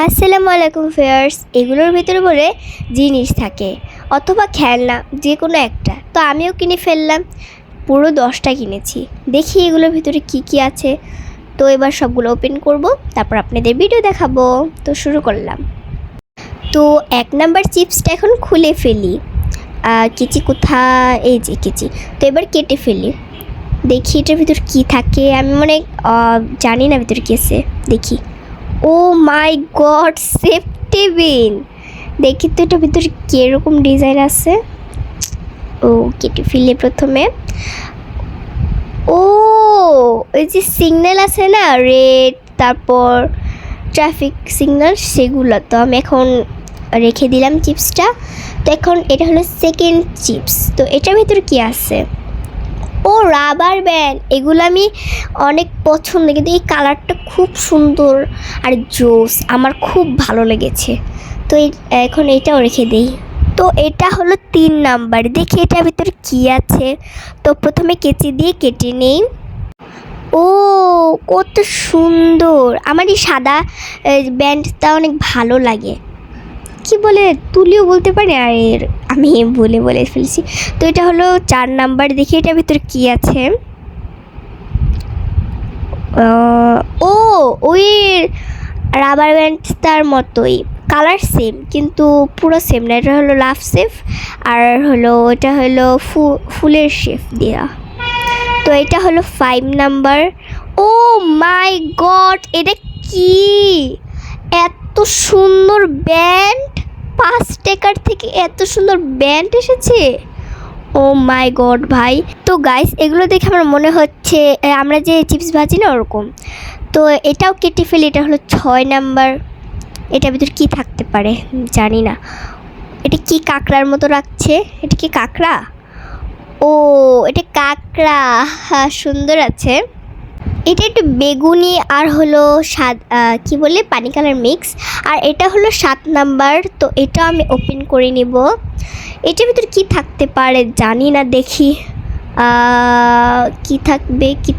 আসসালামু আলাইকুম ভিউয়ার্স, এগুলোর ভিতরে বলে জিনিস থাকে অথবা খেলনা, যে কোনো একটা। তো আমিও কিনে ফেললাম, পুরো 10টা কিনেছি। দেখি এগুলোর ভিতরে কি কি আছে। তো এবার সবগুলো ওপেন করব, তারপর আপনাদের ভিডিও দেখাবো। তো শুরু করলাম। তো 1 নাম্বার চিপসটা এখন খুলে ফেলি। কেচি কোথায়? এই যে কেচি। তো এবার কেটে ফেলি, দেখি এটার ভিতর কি থাকে। আমি জানি না ভিতরে কি আছে। দেখি, ও মাই গড, সেফটি বিন। দেখি তো এটার ভিতরে কীরকম ডিজাইন আছে। ও কেটে ফেলে প্রথমে। ও ওই যে সিগন্যাল আছে না, রেড, তারপর ট্রাফিক সিগন্যাল, সেগুলো। তো আমি এখন রেখে দিলাম চিপসটা। তো এখন এটা হলো সেকেন্ড চিপস। তো এটার ভিতরে কি আছে? ও রাবার ব্যান্ড। এগুলো আমি অনেক পছন্দ, কিন্তু এই কালারটা খুব সুন্দর আর জোস, আমার খুব ভালো লেগেছে। তো এখন এটাও রেখে দিই। তো এটা হলো 3 নাম্বার। দেখি এটার ভিতরে কী আছে। তো প্রথমে কেচি দিয়ে কেটে নেই। ও কত সুন্দর! আমার এই সাদা ব্যান্ডটা অনেক ভালো লাগে। কি বলে, তুলিও বলতে পারি, আর আমি বলে ফেলছি। তো এটা হলো 4 নাম্বার। দেখি এটার ভিতরে কি আছে। ও ওই রাবার ব্যান্ডটার মতোই, কালার সেম কিন্তু পুরো সেম না। এটা হলো লাভ শেপ, আর এটা হলো ফুলের শেপ দেওয়া। তো এটা হলো 5 নাম্বার। ও মাই গড, এটা কি এত সুন্দর ব্যান্ড! 5 টাকার থেকে এত সুন্দর ব্যান্ড এসেছে। ও মাই গড ভাই। তো গাইস, এগুলো দেখে আমার মনে হচ্ছে আমরা যে চিপস ভাজি না, ওরকম। তো এটাও কেটে ফেলি। এটা হলো 6 নাম্বার। এটার ভিতরে কী থাকতে পারে জানি না। এটা কি কাঁকড়ার মতো রাখছে? এটা কি কাঁকড়া? ও এটা কাঁকড়া, হ্যাঁ সুন্দর আছে। এটা একটু বেগুনি আর হলো কি বলে পানি কালার মিক্স। আর এটা হলো 7 নাম্বার। তো এটা আমি ওপেন করে নিব। এটার ভিতরে কি থাকতে পারে জানি না, দেখি কি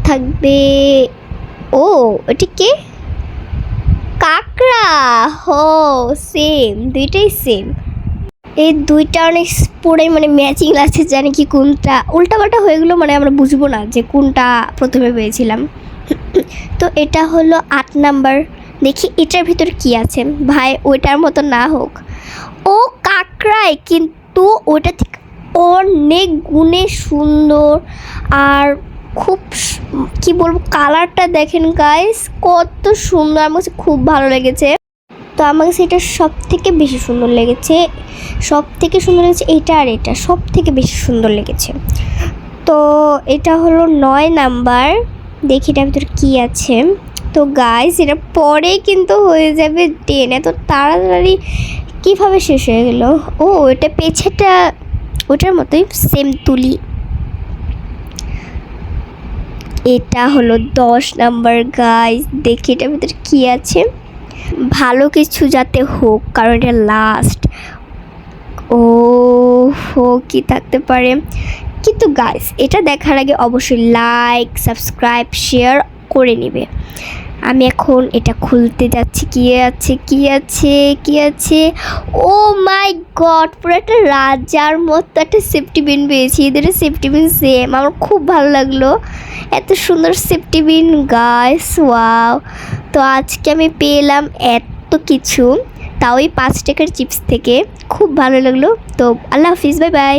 থাকবে। ও এটা কি? কাঁকড়া। হো সেম, দুইটাই সেম। এই দুইটা অনেক পুরাই ম্যাচিং লাগছে। জানি কি কোনটা উল্টাপাল্টা হয়ে গেলো, আমরা বুঝবো না যে কোনটা প্রথমে পেয়েছিলাম। তো এটা হলো 8 নাম্বার। দেখি এটার ভিতরে কি আছে। ভাই ওইটার মতো না হোক। ও কাঁকড়াই, কিন্তু ওইটা থেকে অনেক গুণে সুন্দর। আর খুব কি বলবো, কালারটা দেখেন গাইস, কত সুন্দর। আমার কাছে খুব ভালো লেগেছে। তো আমার কাছে এটা সব থেকে বেশি সুন্দর লেগেছে। এটা আর এটা সব থেকে বেশি সুন্দর লেগেছে। তো এটা হলো 9 নাম্বার। দেখি এটার ভিতরে কী আছে। তো গাইস, এটা পরে কিন্তু হয়ে যাবে 10। এত তাড়াতাড়ি কীভাবে শেষ হয়ে গেল? ও এটা পেছাটা ওটার মতোই সেম তুলি। এটা হলো 10 নাম্বার গাইস। দেখি এটার ভিতরে কী আছে। ভালো কিছু যাতে হোক, কারণ এটা লাস্ট। ও হো কি থাকতে পারে? কিন্তু গাইস, এটা দেখার আগে অবশ্যই লাইক, সাবস্ক্রাইব, শেয়ার করে নেবে। আমি এখন এটা খুলতে যাচ্ছি। কি আছে? ও মাই গড, পুরো একটা রাজার মতো একটা সেফটি বিন পেয়েছি। এদের সেফটি বিন সেম, আমার খুব ভালো লাগলো। এত সুন্দর সেফটি বিন গাইস, ওয়াও। তো আজকে আমি পেলাম এত কিছু, তাও এই 5 টাকার চিপস থেকে। খুব ভালো লাগলো। তো আল্লাহ হাফিজ, বাই বাই।